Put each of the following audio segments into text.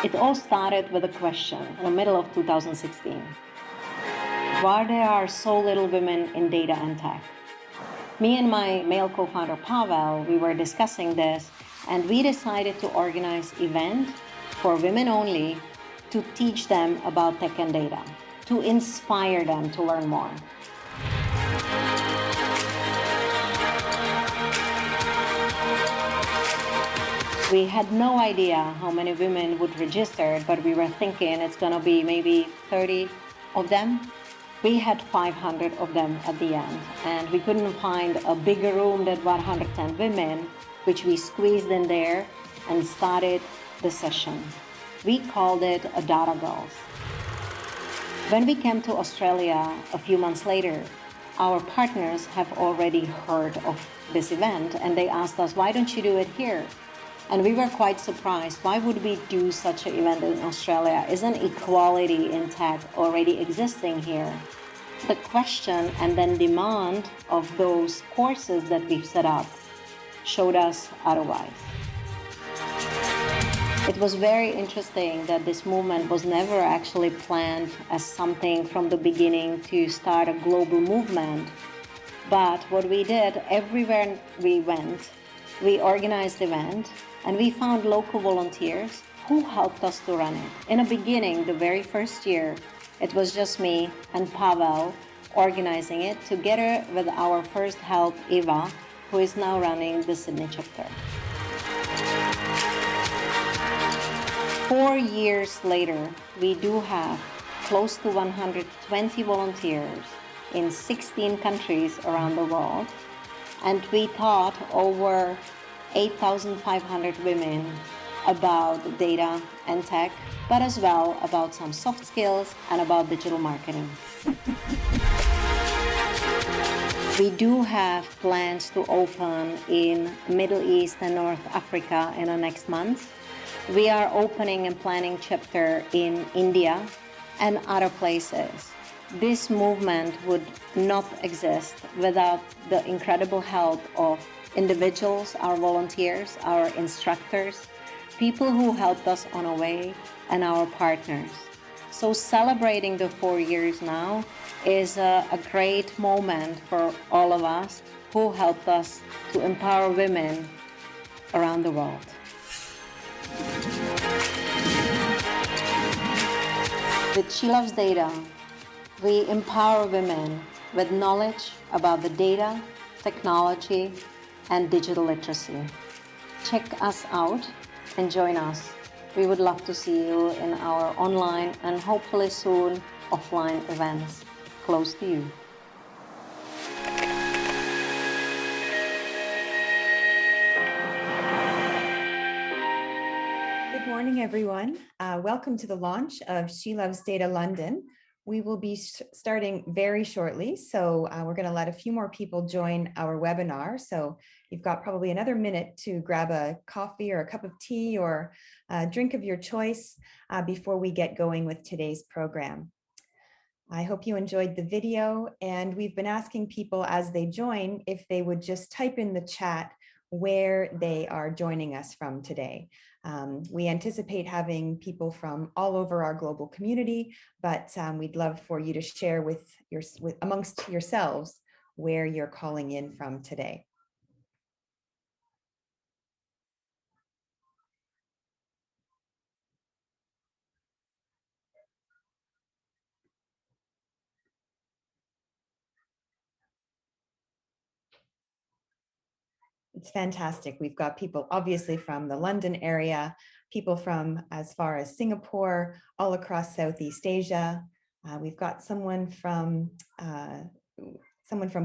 It all started with a question in the middle of 2016. Why there are so little women in data and tech? Me and my male co-founder Pavel, we were discussing this, and we decided to organize an event for women only to teach them about tech and data, to inspire them to learn more. We had no idea how many women would register, but we were thinking it's going to be maybe 30 of them. We had 500 of them at the end, and we couldn't find a bigger room than 110 women, which we squeezed in there and started the session. We called it a Data Girls. When we came to Australia a few months later, our partners have already heard of this event, and they asked us, why don't you do it here? And we were quite surprised. Why would we do such an event in Australia? Isn't equality in tech already existing here? The question and then demand of those courses that we've set up showed us otherwise. It was very interesting that this movement was never actually planned as something from the beginning to start a global movement. But what we did, everywhere we went, we organized the event, and we found local volunteers who helped us to run it. In the beginning, the very first year, it was just me and Pavel organizing it together with our first help, Eva, who is now running the Sydney chapter. 4 years later, we do have close to 120 volunteers in 16 countries around the world, and we taught over 8,500 women about data and tech, but as well about some soft skills and about digital marketing. We do have plans to open in Middle East and North Africa in the next month. We are opening and planning chapter in India and other places. This movement would not exist without the incredible help of individuals, our volunteers, our instructors, people who helped us on our way, and our partners. So celebrating the 4 years now is a great moment for all of us who helped us to empower women around the world. With She Loves Data, we empower women with knowledge about the data, technology, and digital literacy. Check us out and join us. We would love to see you in our online and hopefully soon offline events close to you. Good morning, everyone. Welcome to the launch of She Loves Data London. We will be starting very shortly, so we're going to let a few more people join our webinar. So you've got probably another minute to grab a coffee or a cup of tea or a drink of your choice before we get going with today's program. I hope you enjoyed the video, and we've been asking people as they join if they would just type in the chat where they are joining us from today. We anticipate having people from all over our global community, but we'd love for you to share amongst yourselves where you're calling in from today. It's fantastic. We've got people obviously from the London area, people from as far as Singapore, all across Southeast Asia. We've got someone from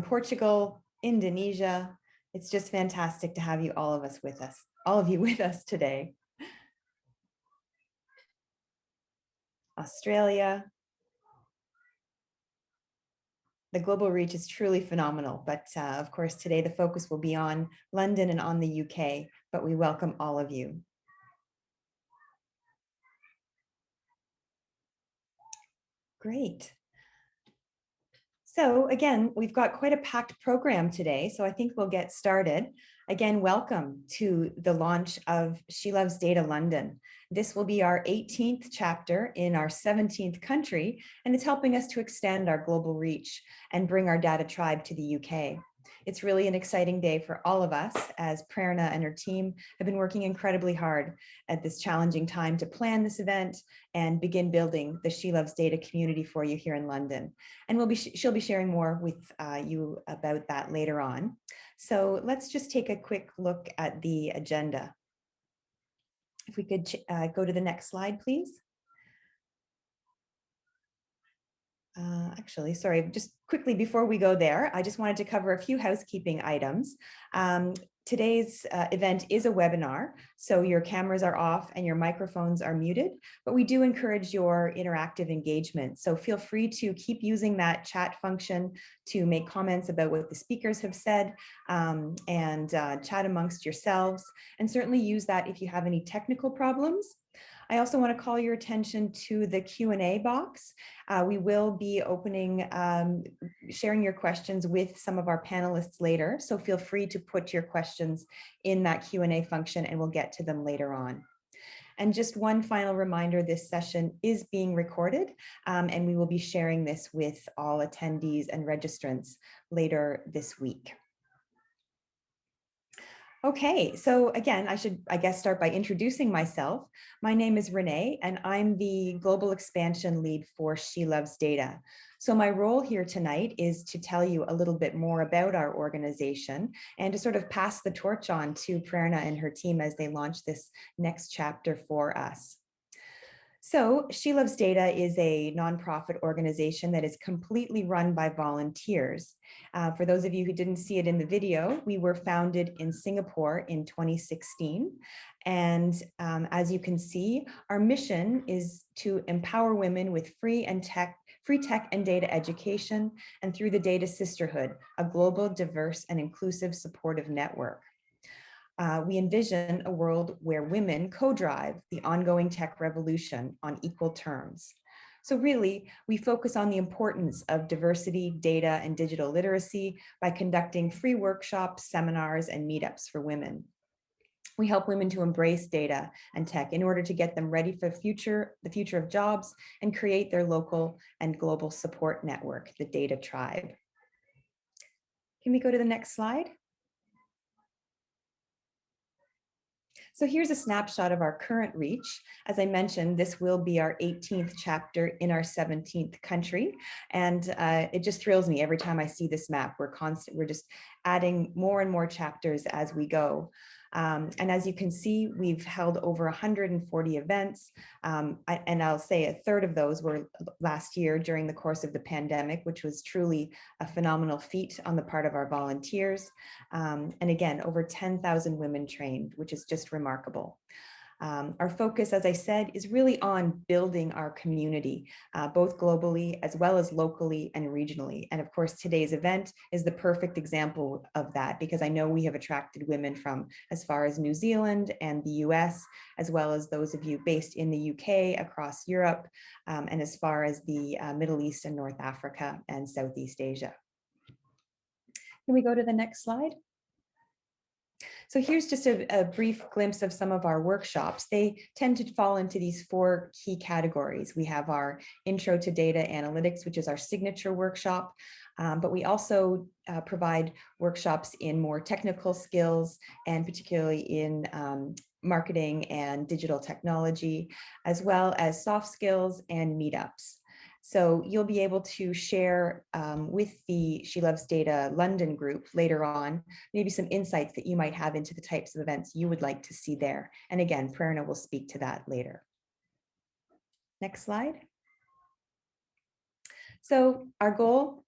Portugal, Indonesia. It's just fantastic to have you all of you with us today. Australia. The global reach is truly phenomenal, but of course today the focus will be on London and on the UK, but we welcome all of you. Great. So again, we've got quite a packed program today, so I think we'll get started. Again, welcome to the launch of She Loves Data London. This will be our 18th chapter in our 17th country, and it's helping us to extend our global reach and bring our data tribe to the UK. It's really an exciting day for all of us, as Prerna and her team have been working incredibly hard at this challenging time to plan this event and begin building the She Loves Data community for you here in London. And she'll be sharing more with you about that later on. So let's just take a quick look at the agenda. If we could go to the next slide, please. Actually, sorry, just quickly before we go there, I just wanted to cover a few housekeeping items. Today's event is a webinar, so your cameras are off and your microphones are muted, but we do encourage your interactive engagement. So feel free to keep using that chat function to make comments about what the speakers have said and chat amongst yourselves, and certainly use that if you have any technical problems. I also want to call your attention to the Q&A box. We will be opening, sharing your questions with some of our panelists later, so feel free to put your questions in that Q&A function and we'll get to them later on. And just one final reminder, this session is being recorded and we will be sharing this with all attendees and registrants later this week. Okay, so again, I should, I guess, start by introducing myself. My name is Renee, and I'm the Global Expansion Lead for She Loves Data. So my role here tonight is to tell you a little bit more about our organization and to sort of pass the torch on to Prerna and her team as they launch this next chapter for us. So She Loves Data is a nonprofit organization that is completely run by volunteers. For those of you who didn't see it in the video, we were founded in Singapore in 2016. And as you can see, our mission is to empower women with free tech and data education, and through the Data Sisterhood, a global, diverse, and inclusive supportive network. We envision a world where women co-drive the ongoing tech revolution on equal terms. So really, we focus on the importance of diversity, data, and digital literacy by conducting free workshops, seminars, and meetups for women. We help women to embrace data and tech in order to get them ready for the future of jobs, and create their local and global support network, the Data Tribe. Can we go to the next slide? So here's a snapshot of our current reach. As I mentioned, this will be our 18th chapter in our 17th country. And it just thrills me every time I see this map. We're just adding more and more chapters as we go. And as you can see, we've held over 140 events. And I'll say a third of those were last year during the course of the pandemic, which was truly a phenomenal feat on the part of our volunteers. And again, over 10,000 women trained, which is just remarkable. Our focus, as I said, is really on building our community, both globally as well as locally and regionally. And of course, today's event is the perfect example of that, because I know we have attracted women from as far as New Zealand and the US, as well as those of you based in the UK, across Europe, and as far as the Middle East and North Africa and Southeast Asia. Can we go to the next slide? So here's just a brief glimpse of some of our workshops. They tend to fall into these 4 key categories. We have our Intro to Data Analytics, which is our signature workshop, but we also provide workshops in more technical skills, and particularly in marketing and digital technology, as well as soft skills and meetups. So you'll be able to share with the She Loves Data London group later on, maybe some insights that you might have into the types of events you would like to see there. And again, Prerna will speak to that later. Next slide. So our goal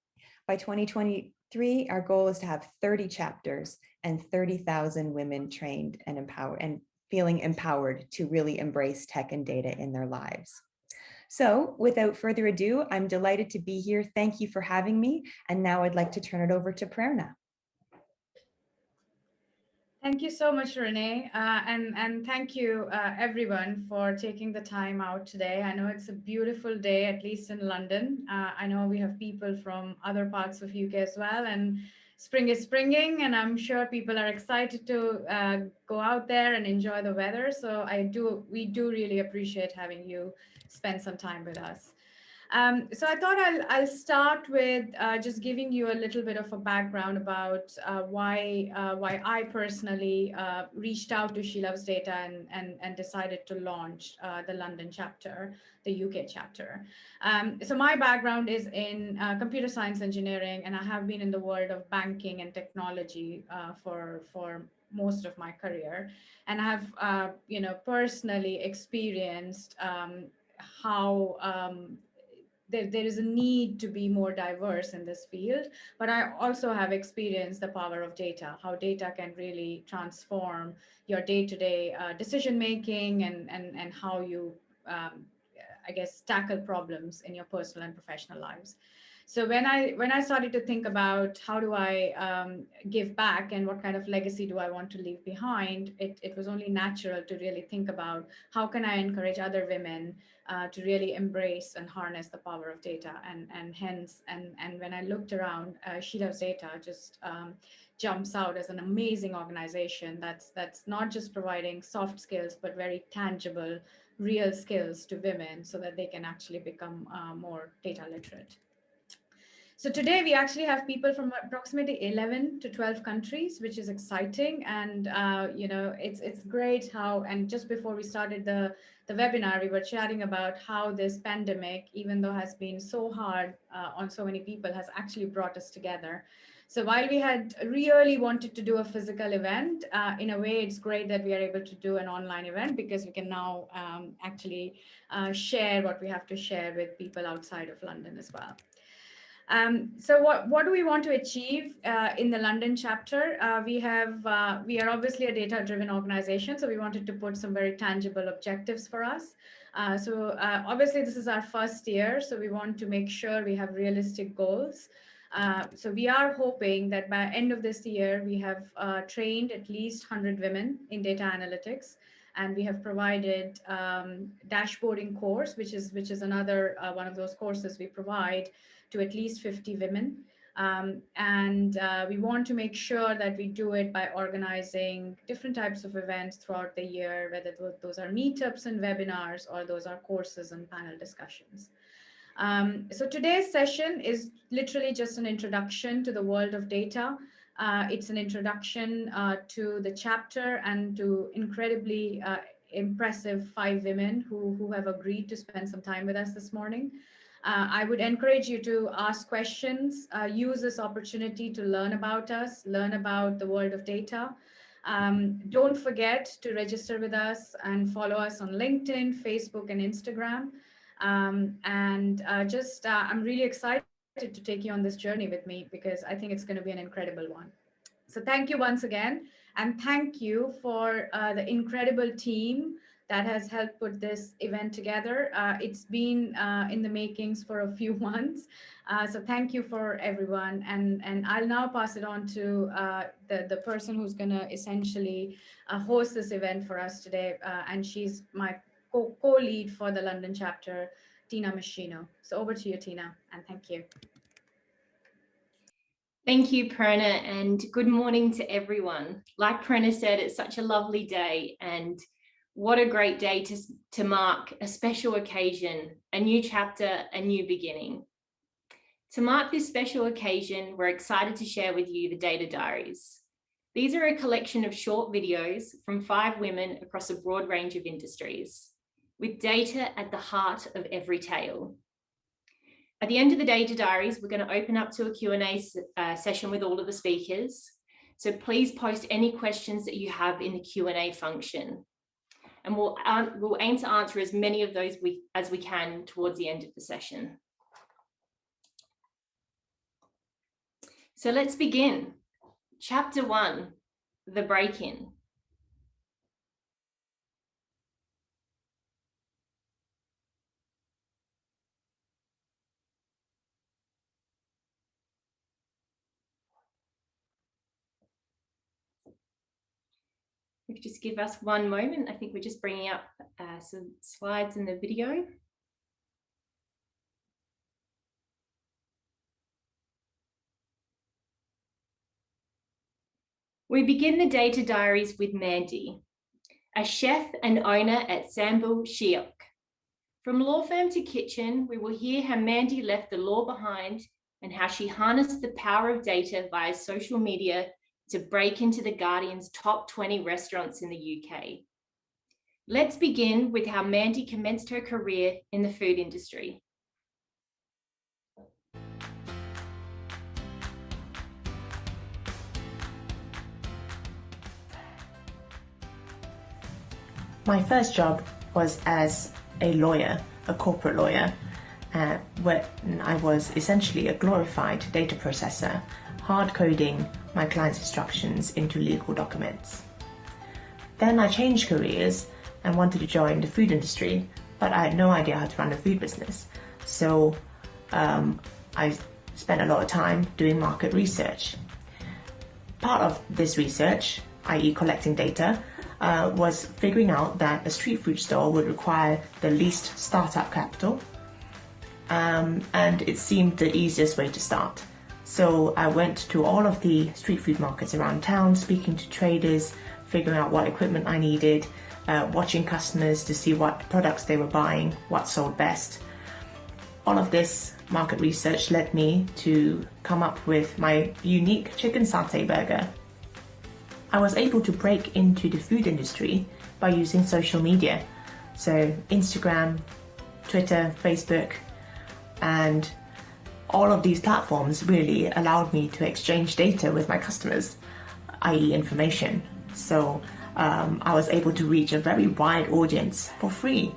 by 2023, our goal is to have 30 chapters and 30,000 women trained and empowered and feeling empowered to really embrace tech and data in their lives. So without further ado, I'm delighted to be here. Thank you for having me. And now I'd like to turn it over to Prerna. Thank you so much, Renee. And thank you, everyone, for taking the time out today. I know it's a beautiful day, at least in London. I know we have people from other parts of UK as well. And spring is springing, and I'm sure people are excited to go out there and enjoy the weather. So we do really appreciate having you spend some time with us. So I thought I'll start with just giving you a little bit of a background about why I personally reached out to She Loves Data and decided to launch the London chapter, the UK chapter. So my background is in computer science engineering, and I have been in the world of banking and technology for most of my career, and I have personally experienced how there is a need to be more diverse in this field, but I also have experienced the power of data, how data can really transform your day-to-day decision making and how you, I guess, tackle problems in your personal and professional lives. So when I started to think about how do I give back and what kind of legacy do I want to leave behind, it was only natural to really think about how can I encourage other women to really embrace and harness the power of data, and when I looked around, She Loves Data just jumps out as an amazing organization that's not just providing soft skills but very tangible, real skills to women so that they can actually become more data literate. So today we actually have people from approximately 11 to 12 countries, which is exciting. And, it's great how, and just before we started the webinar, we were chatting about how this pandemic, even though has been so hard on so many people, has actually brought us together. So while we had really wanted to do a physical event, in a way, it's great that we are able to do an online event because we can now actually share what we have to share with people outside of London as well. So what do we want to achieve in the London chapter? We are obviously a data-driven organization, so we wanted to put some very tangible objectives for us. Obviously this is our first year, so we want to make sure we have realistic goals. So we are hoping that by end of this year, we have trained at least 100 women in data analytics. And we have provided dashboarding course, which is another one of those courses we provide to at least 50 women. We want to make sure that we do it by organizing different types of events throughout the year, whether those are meetups and webinars or those are courses and panel discussions. So today's session is literally just an introduction to the world of data. It's an introduction to the chapter and to incredibly impressive 5 women who have agreed to spend some time with us this morning. I would encourage you to ask questions, use this opportunity to learn about us, learn about the world of data. Don't forget to register with us and follow us on LinkedIn, Facebook, and Instagram. I'm really excited to take you on this journey with me because I think it's going to be an incredible one. So thank you once again. And thank you for the incredible team that has helped put this event together. It's been in the makings for a few months. So thank you for everyone. And I'll now pass it on to the person who's going to essentially host this event for us today. And she's my co-lead for the London chapter, Tina Machino. So over to you, Tina, and thank you. Thank you, Prerna, and good morning to everyone. Like Prerna said, it's such a lovely day, and what a great day to mark a special occasion, a new chapter, a new beginning. To mark this special occasion, we're excited to share with you the Data Diaries. These are a collection of short videos from 5 women across a broad range of industries, with data at the heart of every tale. At the end of the Data Diaries, we're going to open up to a Q&A session with all of the speakers. So please post any questions that you have in the Q&A function. And we'll aim to answer as many of those as we can towards the end of the session. So let's begin. Chapter 1, the break-in. If you just give us one moment, I think we're just bringing up some slides in the video. We begin the data diaries with Mandy, a chef and owner at Sambal Shiok. From law firm to kitchen, we will hear how Mandy left the law behind and how she harnessed the power of data via social media to break into the Guardian's top 20 restaurants in the UK. Let's begin with how Mandy commenced her career in the food industry. My first job was as a lawyer, a corporate lawyer, where I was essentially a glorified data processor, hard coding my clients' instructions into legal documents. Then I changed careers and wanted to join the food industry, but I had no idea how to run a food business. So I spent a lot of time doing market research. Part of this research, i.e. collecting data, was figuring out that a street food store would require the least startup capital, and it seemed the easiest way to start. So I went to all of the street food markets around town, speaking to traders, figuring out what equipment I needed, watching customers to see what products they were buying, what sold best. All of this market research led me to come up with my unique chicken satay burger. I was able to break into the food industry by using social media. So Instagram, Twitter, Facebook, and all of these platforms really allowed me to exchange data with my customers, i.e. information. So I was able to reach a very wide audience for free.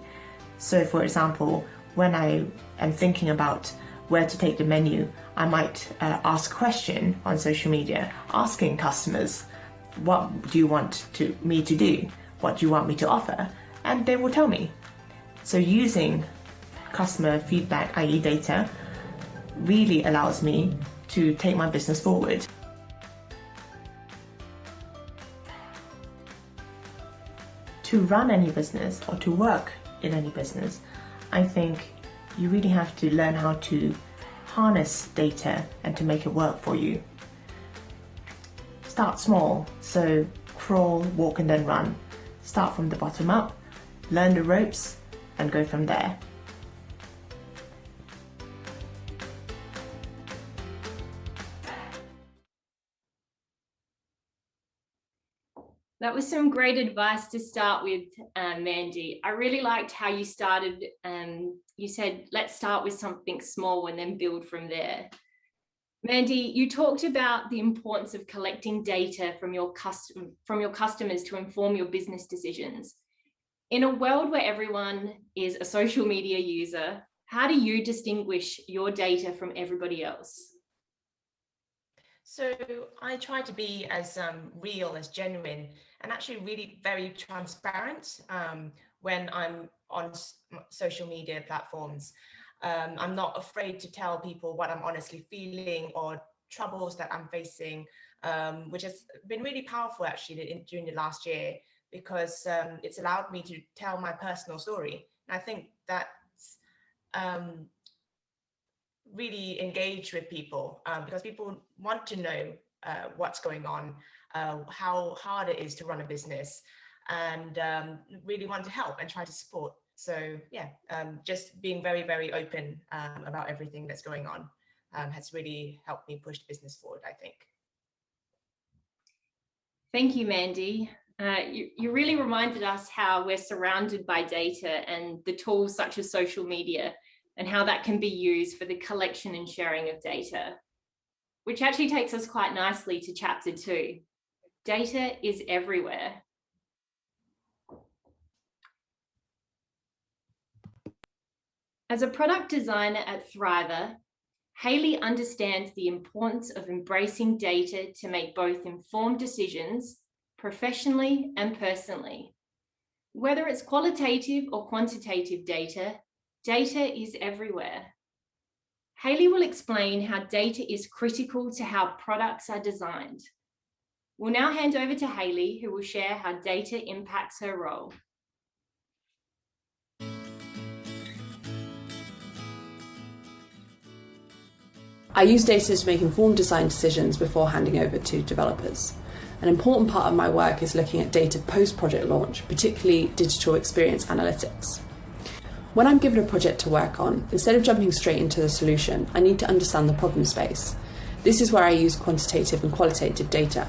So for example, when I am thinking about where to take the menu, I might ask a question on social media, asking customers, what do you want me to do? What do you want me to offer? And they will tell me. So using customer feedback, i.e. data, really allows me to take my business forward. To run any business or to work in any business, I think you really have to learn how to harness data and to make it work for you. Start small, so crawl, walk and then run. Start from the bottom up, learn the ropes and go from there. That was some great advice to start with, Mandy. I really liked how you started. You said, let's start with something small and then build from there. Mandy, you talked about the importance of collecting data from your customers to inform your business decisions. In a world where everyone is a social media user, how do you distinguish your data from everybody else? So I try to be as real, as genuine, and actually really very transparent when I'm on social media platforms. I'm not afraid to tell people what I'm honestly feeling or troubles that I'm facing, which has been really powerful actually during the last year, because it's allowed me to tell my personal story. And I think that's really engage with people because people want to know what's going on, how hard it is to run a business, and really want to help and try to support. So yeah, just being very, very open about everything that's going on has really helped me push the business forward, I think. Thank you, Mandy. You really reminded us how we're surrounded by data and the tools such as social media and how that can be used for the collection and sharing of data, which actually takes us quite nicely to chapter 2. Data is everywhere. As a product designer at Thriver, Hayley understands the importance of embracing data to make both informed decisions, professionally and personally. Whether it's qualitative or quantitative data, data is everywhere. Hayley will explain how data is critical to how products are designed. We'll now hand over to Hayley, who will share how data impacts her role. I use data to make informed design decisions before handing over to developers. An important part of my work is looking at data post-project launch, particularly digital experience analytics. When I'm given a project to work on, instead of jumping straight into the solution, I need to understand the problem space. This is where I use quantitative and qualitative data.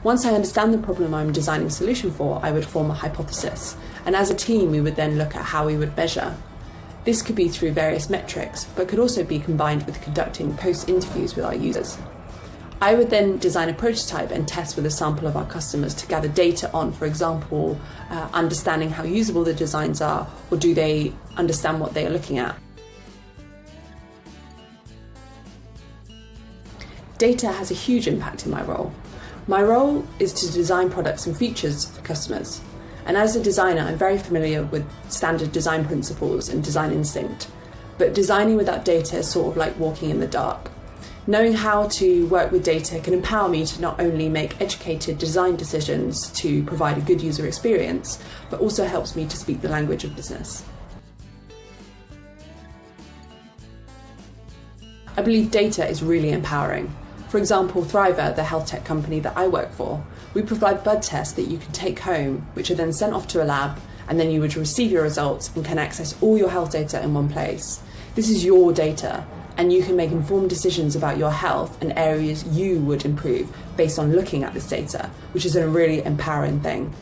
Once I understand the problem I'm designing a solution for, I would form a hypothesis, and as a team we would then look at how we would measure. This could be through various metrics, but could also be combined with conducting post-interviews with our users. I would then design a prototype and test with a sample of our customers to gather data on, for example, understanding how usable the designs are, or do they understand what they are looking at. Data has a huge impact in my role. My role is to design products and features for customers. And as a designer, I'm very familiar with standard design principles and design instinct. But designing without data is sort of like walking in the dark. Knowing how to work with data can empower me to not only make educated design decisions to provide a good user experience, but also helps me to speak the language of business. I believe data is really empowering. For example, Thriver, the health tech company that I work for, we provide blood tests that you can take home, which are then sent off to a lab, and then you would receive your results and can access all your health data in one place. This is your data, and you can make informed decisions about your health and areas you would improve based on looking at this data, which is a really empowering thing.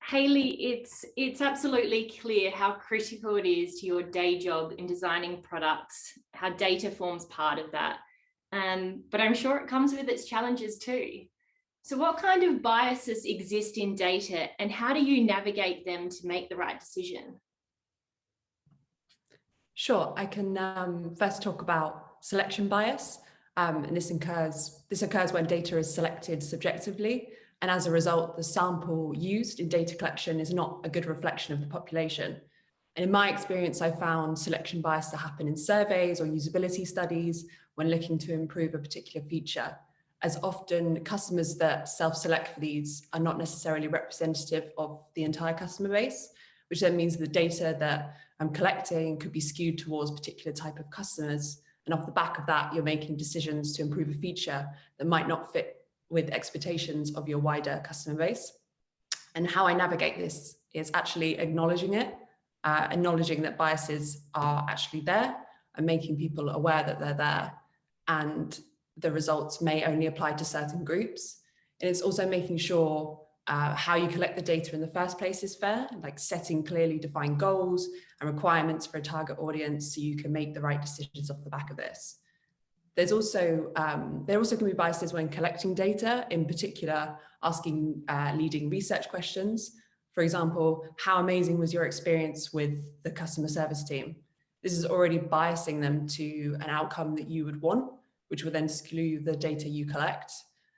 Hayley, it's absolutely clear how critical it is to your day job in designing products, how data forms part of that. But I'm sure it comes with its challenges too. So what kind of biases exist in data and how do you navigate them to make the right decision? Sure, I can first talk about selection bias. And this occurs when data is selected subjectively, and as a result, the sample used in data collection is not a good reflection of the population. And in my experience, I found selection bias to happen in surveys or usability studies when looking to improve a particular feature, as often customers that self-select for these are not necessarily representative of the entire customer base, which then means the data that I'm collecting could be skewed towards a particular type of customers. And off the back of that, you're making decisions to improve a feature that might not fit with expectations of your wider customer base. And how I navigate this is actually acknowledging it, acknowledging that biases are actually there and making people aware that they're there, and the results may only apply to certain groups. And it's also making sure how you collect the data in the first place is fair, like setting clearly defined goals and requirements for a target audience so you can make the right decisions off the back of this. There also can be biases when collecting data, in particular, asking leading research questions. For example, how amazing was your experience with the customer service team? This is already biasing them to an outcome that you would want, which would then skew the data you collect.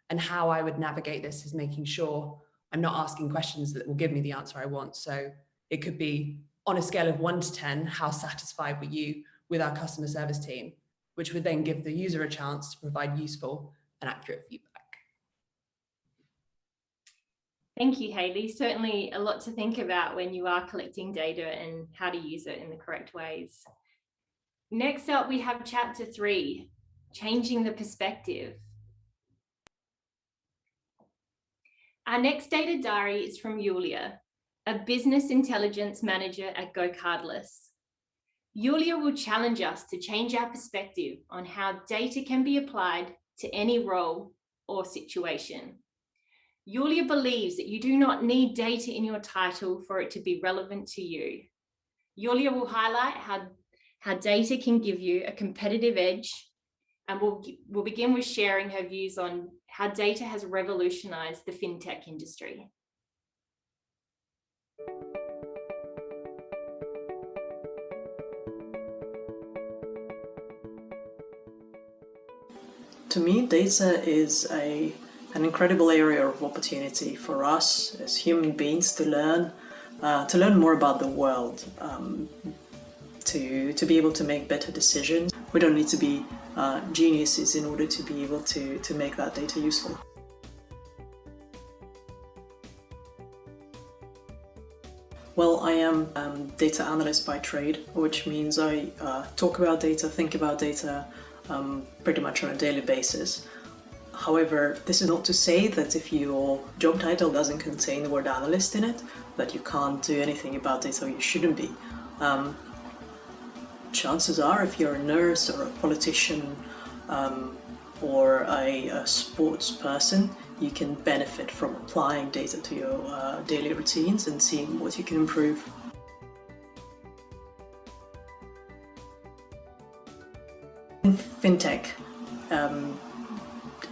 And how I would navigate this is making sure I'm not asking questions that will give me the answer I want. So it could be on a scale of 1 to 10, how satisfied were you with our customer service team, which would then give the user a chance to provide useful and accurate feedback. Thank you, Hayley. Certainly a lot to think about when you are collecting data and how to use it in the correct ways. Next up, we have chapter 3, changing the perspective. Our next data diary is from Yulia, a business intelligence manager at GoCardless. Yulia will challenge us to change our perspective on how data can be applied to any role or situation. Yulia believes that you do not need data in your title for it to be relevant to you. Yulia will highlight how data can give you a competitive edge, and we'll begin with sharing her views on how data has revolutionized the fintech industry. To me, data is an incredible area of opportunity for us as human beings to learn more about the world, to be able to make better decisions. We don't need to be geniuses in order to be able to make that data useful. Well, I am data analyst by trade, which means I talk about data, think about data pretty much on a daily basis. However, this is not to say that if your job title doesn't contain the word analyst in it, that you can't do anything about data, or you shouldn't be. Chances are, if you're a nurse or a politician or a sports person, you can benefit from applying data to your daily routines and seeing what you can improve. In FinTech,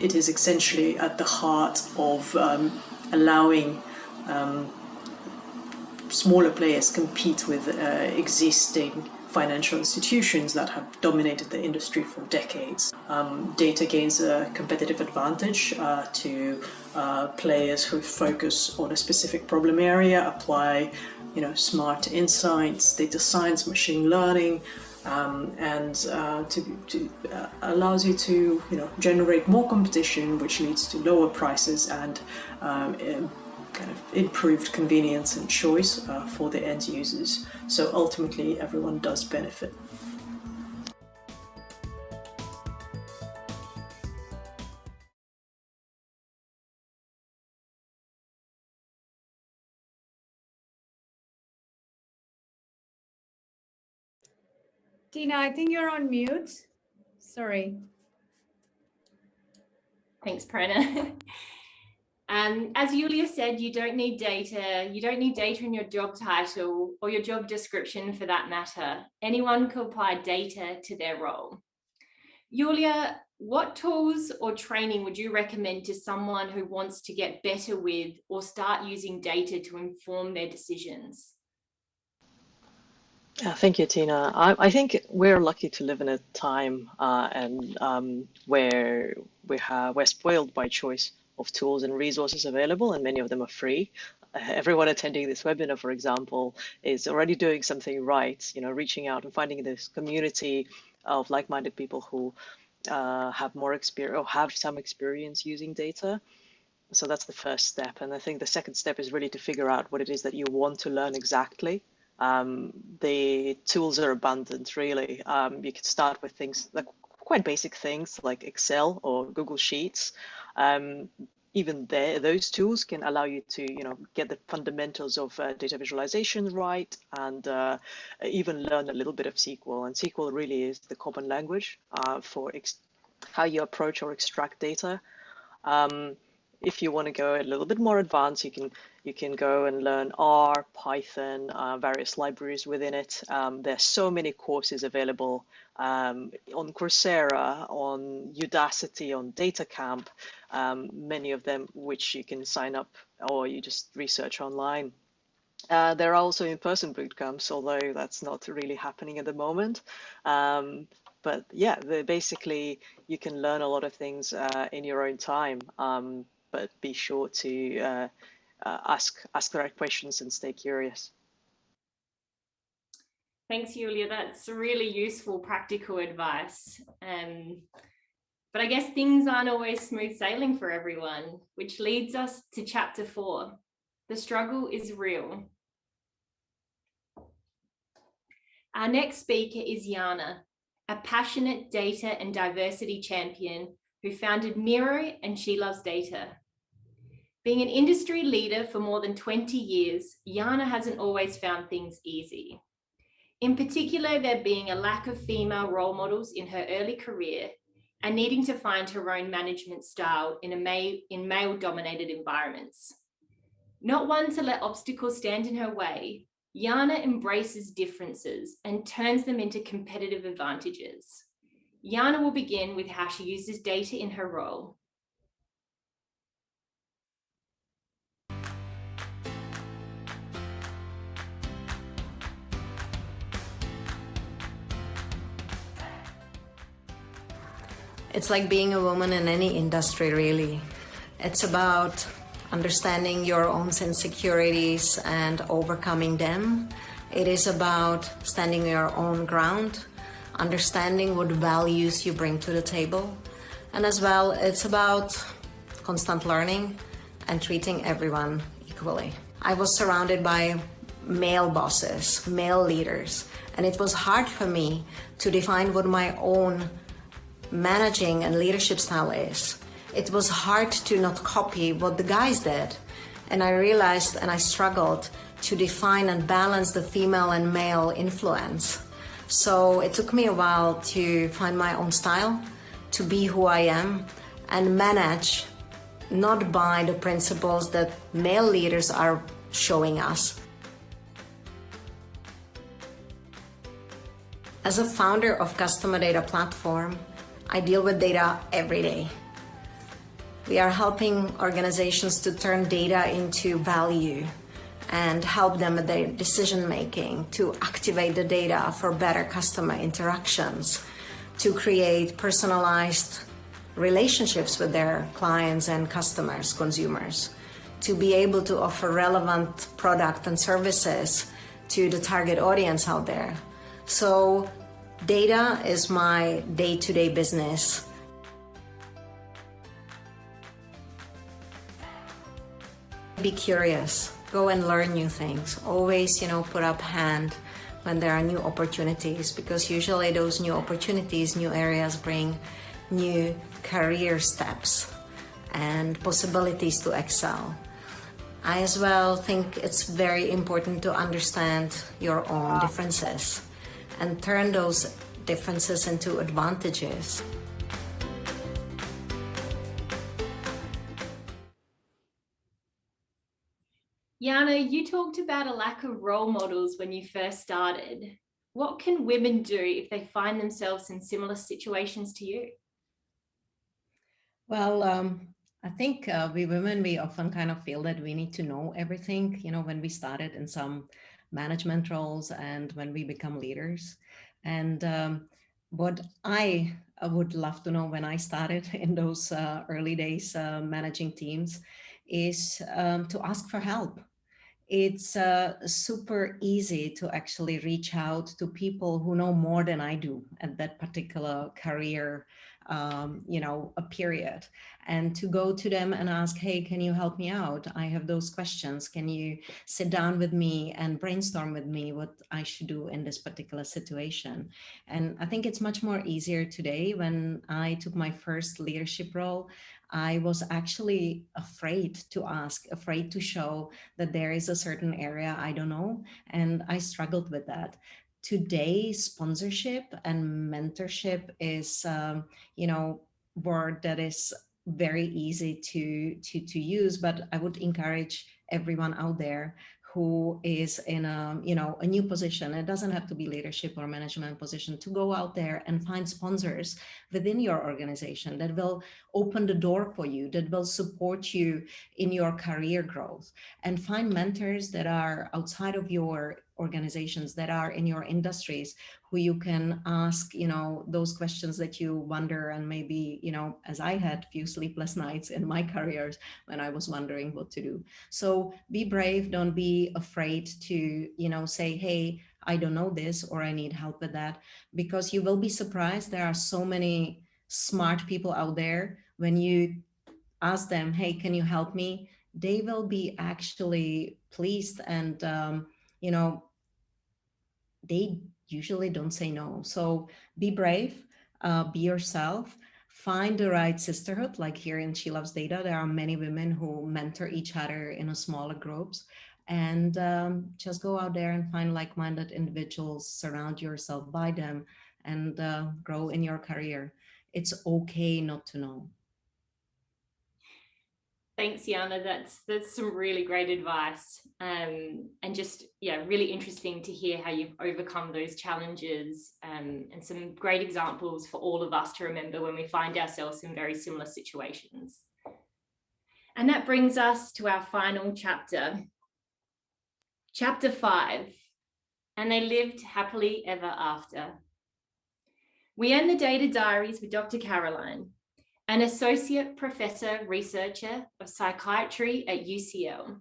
it is essentially at the heart of allowing smaller players compete with existing financial institutions that have dominated the industry for decades. Data gains a competitive advantage to players who focus on a specific problem area, apply smart insights, data science, machine learning, and allows you to generate more competition, which leads to lower prices and kind of improved convenience and choice for the end users. So ultimately, everyone does benefit. Tina, I think you're on mute. Sorry. Thanks, Prerna. As Yulia said, you don't need data. You don't need data in your job title or your job description for that matter. Anyone can apply data to their role. Yulia, what tools or training would you recommend to someone who wants to get better with or start using data to inform their decisions? Thank you, Tina. I think we're lucky to live in a time where we're spoiled by choice of tools and resources available, and many of them are free. Everyone attending this webinar, for example, is already doing something right, reaching out and finding this community of like-minded people who have more experience or have some experience using data. So that's the first step. And I think the second step is really to figure out what it is that you want to learn exactly. The tools are abundant, really. You can start with things like quite basic things like Excel or Google Sheets. Even there, those tools can allow you to, get the fundamentals of data visualization right, and even learn a little bit of SQL. And SQL really is the common language for how you approach or extract data. If you want to go a little bit more advanced, you can go and learn R, Python, various libraries within it. There's so many courses available on Coursera, on Udacity, on DataCamp, many of them which you can sign up or you just research online. There are also in-person boot camps, although that's not really happening at the moment. But yeah, basically you can learn a lot of things in your own time. But be sure to ask the right questions and stay curious. Thanks, Yulia. That's really useful, practical advice. But I guess things aren't always smooth sailing for everyone, which leads us to chapter 4. The struggle is real. Our next speaker is Jana, a passionate data and diversity champion who founded Miro, and she loves data. Being an industry leader for more than 20 years, Jana hasn't always found things easy. In particular, there being a lack of female role models in her early career and needing to find her own management style in male-dominated environments. Not one to let obstacles stand in her way, Jana embraces differences and turns them into competitive advantages. Jana will begin with how she uses data in her role. It's like being a woman in any industry, really. It's about understanding your own insecurities and overcoming them. It is about standing your own ground, understanding what values you bring to the table. And as well, it's about constant learning and treating everyone equally. I was surrounded by male bosses, male leaders. And it was hard for me to define what my own managing and leadership style is. It was hard to not copy what the guys did. And I realized and I struggled to define and balance the female and male influence. So it took me a while to find my own style, to be who I am, and manage not by the principles that male leaders are showing us. As a founder of Customer Data Platform, I deal with data every day. We are helping organizations to turn data into value and help them with their decision making, to activate the data for better customer interactions, to create personalized relationships with their clients and customers, consumers, to be able to offer relevant product and services to the target audience out there. So data is my day-to-day business. Be curious, go and learn new things. Always, put up hand when there are new opportunities, because usually those new opportunities, new areas bring new career steps and possibilities to excel. I as well think it's very important to understand your own differences and turn those differences into advantages. Jana, you talked about a lack of role models when you first started. What can women do if they find themselves in similar situations to you? Well, I think we women, we often kind of feel that we need to know everything, when we started in some management roles and when we become leaders. And what I would love to know when I started in those early days managing teams is to ask for help. It's super easy to actually reach out to people who know more than I do at that particular career, a period, and to go to them and ask, hey, can you help me out? I have those questions. Can you sit down with me and brainstorm with me what I should do in this particular situation? And I think it's much more easier today. When I took my first leadership role, I was actually afraid to ask, afraid to show that there is a certain area I don't know, and I struggled with that. Today, sponsorship and mentorship is, word that is very easy to use, but I would encourage everyone out there who is in a new position. It doesn't have to be leadership or management position, to go out there and find sponsors within your organization that will open the door for you, that will support you in your career growth, and find mentors that are outside of your organizations, that are in your industries, who you can ask, those questions that you wonder, and maybe, as I had few sleepless nights in my careers when I was wondering what to do. So be brave, don't be afraid to, say, hey, I don't know this, or I need help with that, because you will be surprised. There are so many smart people out there. When you ask them, hey, can you help me? They will be actually pleased, and, they usually don't say no. So be brave, be yourself, find the right sisterhood. Like here in She Loves Data, there are many women who mentor each other in a smaller groups, and just go out there and find like-minded individuals, surround yourself by them, and grow in your career. It's okay not to know. Thanks, Jana. That's some really great advice, and just really interesting to hear how you've overcome those challenges, and some great examples for all of us to remember when we find ourselves in very similar situations. And that brings us to our final chapter, chapter 5, and they lived happily ever after. We end the data diaries with Dr. Karoline, an associate professor researcher of psychiatry at UCL.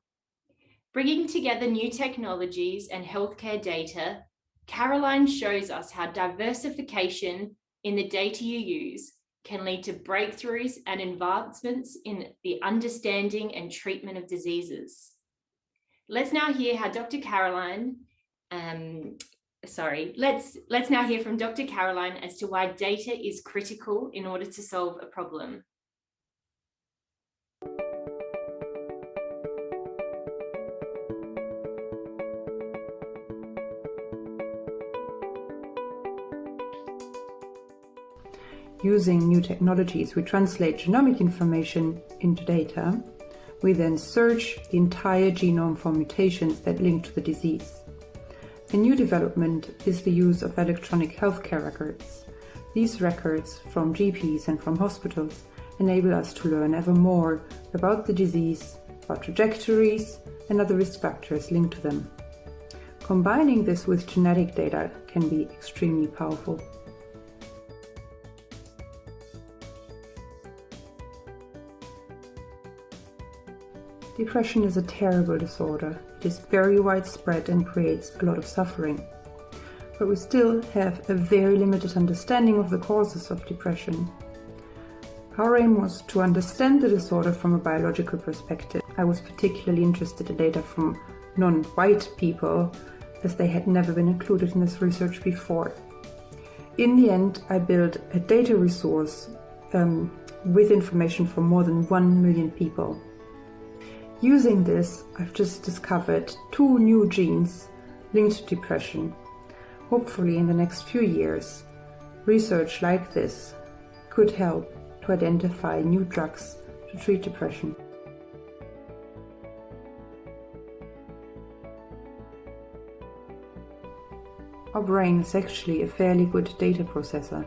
Bringing together new technologies and healthcare data, Karoline shows us how diversification in the data you use can lead to breakthroughs and advancements in the understanding and treatment of diseases. let's now hear how Dr. Karoline, let's now hear from Dr. Karoline as to why data is critical in order to solve a problem. Using new technologies, we translate genomic information into data. We then search the entire genome for mutations that link to the disease. A new development is the use of electronic healthcare records. These records from GPs and from hospitals enable us to learn ever more about the disease, about trajectories, and other risk factors linked to them. Combining this with genetic data can be extremely powerful. Depression is a terrible disorder. It is very widespread and creates a lot of suffering. But we still have a very limited understanding of the causes of depression. Our aim was to understand the disorder from a biological perspective. I was particularly interested in data from non-white people, as they had never been included in this research before. In the end, I built a data resource with information from more than 1 million people. Using this, I've just discovered 2 new genes linked to depression. Hopefully in the next few years, research like this could help to identify new drugs to treat depression. Our brain is actually a fairly good data processor.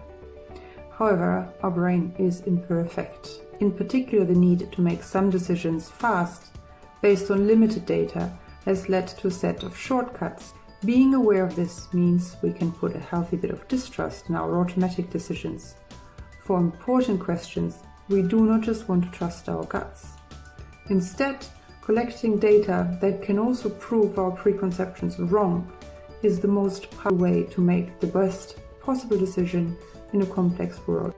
However, our brain is imperfect. In particular, the need to make some decisions fast based on limited data has led to a set of shortcuts. Being aware of this means we can put a healthy bit of distrust in our automatic decisions. For important questions, we do not just want to trust our guts. Instead, collecting data that can also prove our preconceptions wrong is the most powerful way to make the best possible decision in a complex world.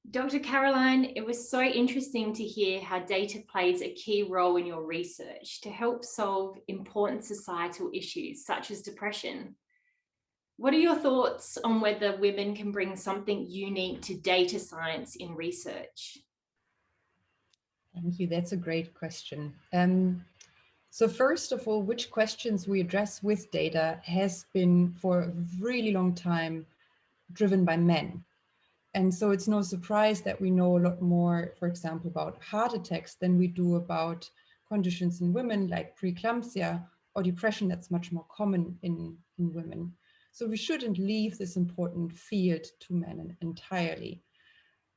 Dr. Karoline, it was so interesting to hear how data plays a key role in your research to help solve important societal issues such as depression. What are your thoughts on whether women can bring something unique to data science in research? Thank you. That's a great question. So first of all, which questions we address with data has been for a really long time driven by men. And so it's no surprise that we know a lot more, for example, about heart attacks than we do about conditions in women like preeclampsia or depression that's much more common in women. So we shouldn't leave this important field to men entirely.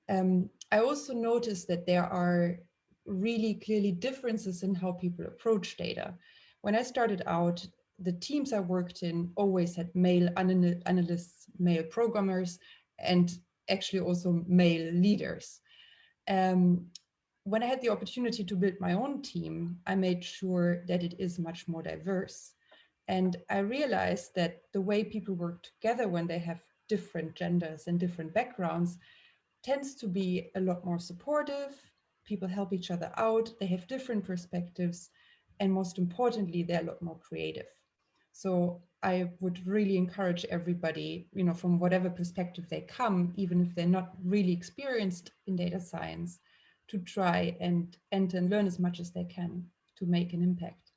I also noticed that there are really clearly differences in how people approach data. When I started out, the teams I worked in always had male analysts, male programmers, and actually also male leaders. When I had the opportunity to build my own team, I made sure that it is much more diverse. And I realized that the way people work together when they have different genders and different backgrounds tends to be a lot more supportive. People help each other out, they have different perspectives, and most importantly, they're a lot more creative. So I would really encourage everybody, from whatever perspective they come, even if they're not really experienced in data science, to try and enter and learn as much as they can to make an impact.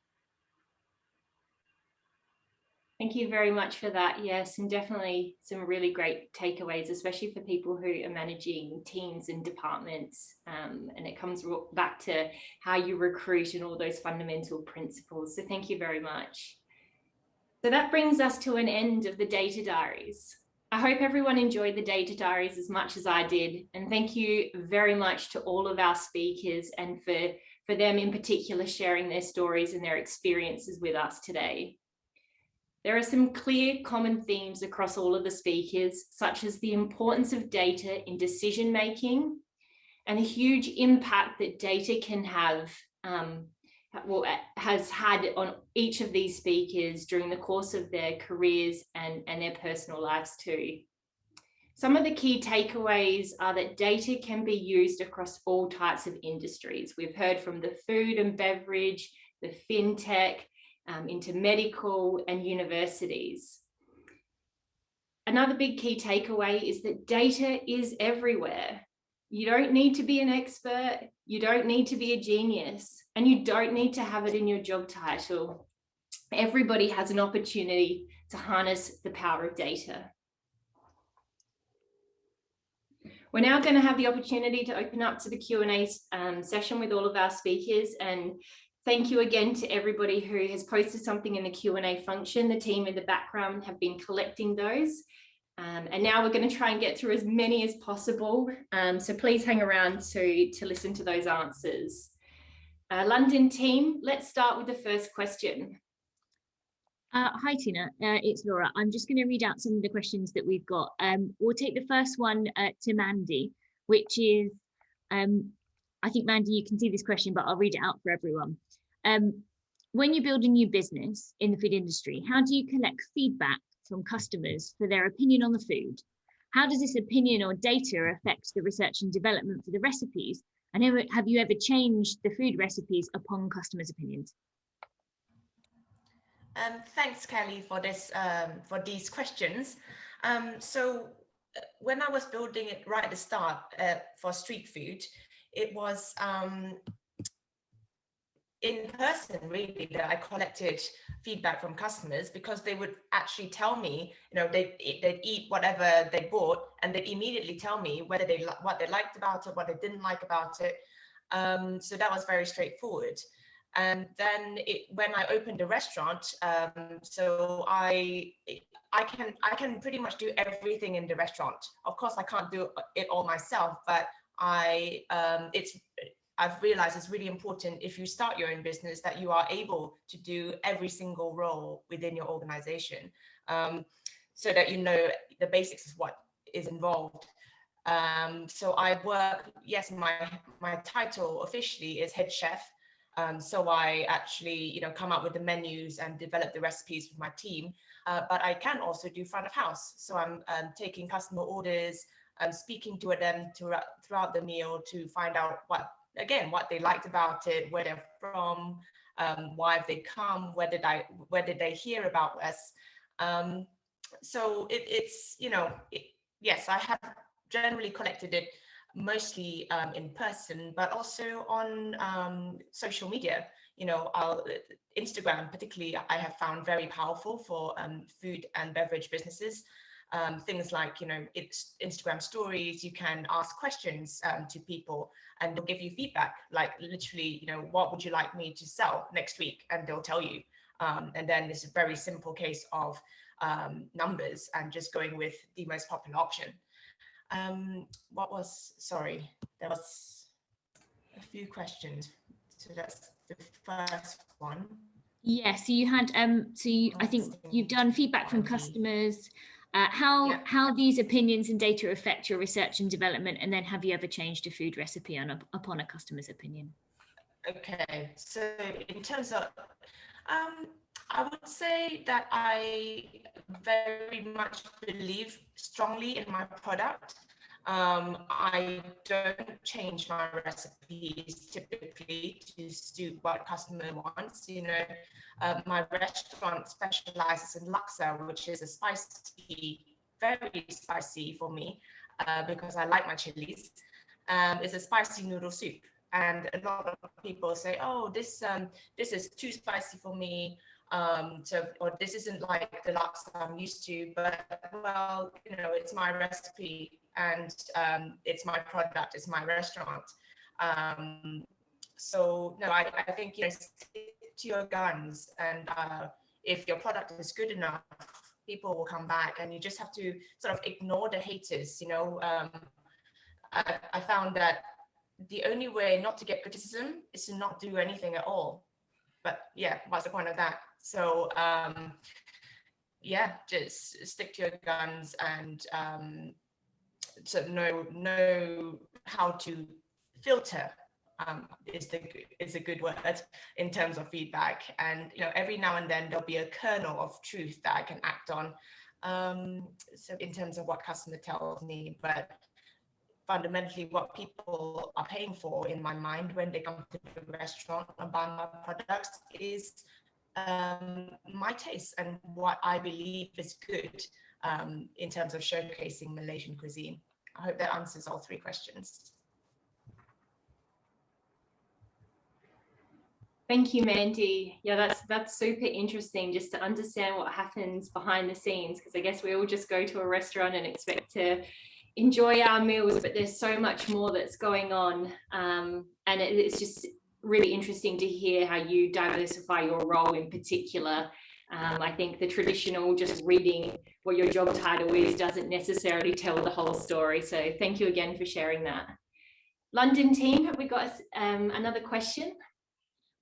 Thank you very much for that. Yes, and definitely some really great takeaways, especially for people who are managing teams and departments. And it comes back to how you recruit and all those fundamental principles. So thank you very much. So that brings us to an end of the data diaries. I hope everyone enjoyed the data diaries as much as I did. And thank you very much to all of our speakers and for them in particular sharing their stories and their experiences with us today. There are some clear common themes across all of the speakers, such as the importance of data in decision-making and the huge impact that data can have, has had on each of these speakers during the course of their careers and their personal lives too. Some of the key takeaways are that data can be used across all types of industries. We've heard from the food and beverage, the fintech, into medical and universities. Another big key takeaway is that data is everywhere. You don't need to be an expert, you don't need to be a genius, and you don't need to have it in your job title. Everybody has an opportunity to harness the power of data. We're now going to have the opportunity to open up to the Q&A session with all of our speakers, and thank you again to everybody who has posted something in the Q&A function. The team in the background have been collecting those, and now we're going to try and get through as many as possible, so please hang around to listen to those answers. London team, let's start with the first question. Hi Tina, it's Laura. I'm just going to read out some of the questions that we've got. We'll take the first one to Mandy, which is, I think Mandy, you can see this question, but I'll read it out for everyone. When you build a new business in the food industry, how do you collect feedback from customers for their opinion on the food? How does this opinion or data affect the research and development for the recipes? And have you ever changed the food recipes upon customers' opinions? Thanks, Kelly, for these questions. So when I was building it right at the start for street food, it was in person really that I collected feedback from customers, because they would actually tell me, they'd eat whatever they bought, and they'd immediately tell me whether what they liked about it, what they didn't like about it. So that was very straightforward. And then when I opened a restaurant, so I can pretty much do everything in the restaurant. Of course, I can't do it all myself, but I've realized it's really important, if you start your own business, that you are able to do every single role within your organization, so that you know the basics of what is involved. So I work, yes, my title officially is head chef. So I actually, come up with the menus and develop the recipes with my team. But I can also do front of house. So I'm taking customer orders, speaking to them throughout the meal to find out what they liked about it, where they're from, why have they come, where did they hear about us. So yes, I have generally collected it mostly in person, but also on social media. Instagram particularly, I have found very powerful for food and beverage businesses. Things like, it's Instagram stories, you can ask questions to people and they'll give you feedback, like literally, what would you like me to sell next week? And they'll tell you. And then it's a very simple case of numbers and just going with the most popular option. Sorry, there was a few questions. So that's the first one. Yeah, so you had, I think you've done feedback from customers, how these opinions and data affect your research and development, and then have you ever changed a food recipe upon a customer's opinion? Okay, so in terms of, I would say that I very much believe strongly in my product. I don't change my recipes typically to suit what customer wants. My restaurant specializes in laksa, which is very spicy for me, because I like my chilies. It's a spicy noodle soup. And a lot of people say, oh, this is too spicy for me. Or this isn't like the laksa I'm used to, but well, it's my recipe and it's my product, it's my restaurant. So no, I think, stick to your guns, and if your product is good enough, people will come back, and you just have to sort of ignore the haters. I found that the only way not to get criticism is to not do anything at all. But yeah, what's the point of that? So yeah, just stick to your guns and so know how to filter is a good word in terms of feedback. And every now and then there'll be a kernel of truth that I can act on. So in terms of what customer tells me, but fundamentally what people are paying for in my mind when they come to the restaurant and buy my products is my taste and what I believe is good in terms of showcasing Malaysian cuisine. I hope that answers all three questions. Thank you, Mandy. Yeah, that's super interesting just to understand what happens behind the scenes, because I guess we all just go to a restaurant and expect to enjoy our meals, but there's so much more that's going on. And it's just really interesting to hear how you diversify your role in particular. I think the traditional just reading what your job title is doesn't necessarily tell the whole story. So thank you again for sharing that. London team, have we got another question?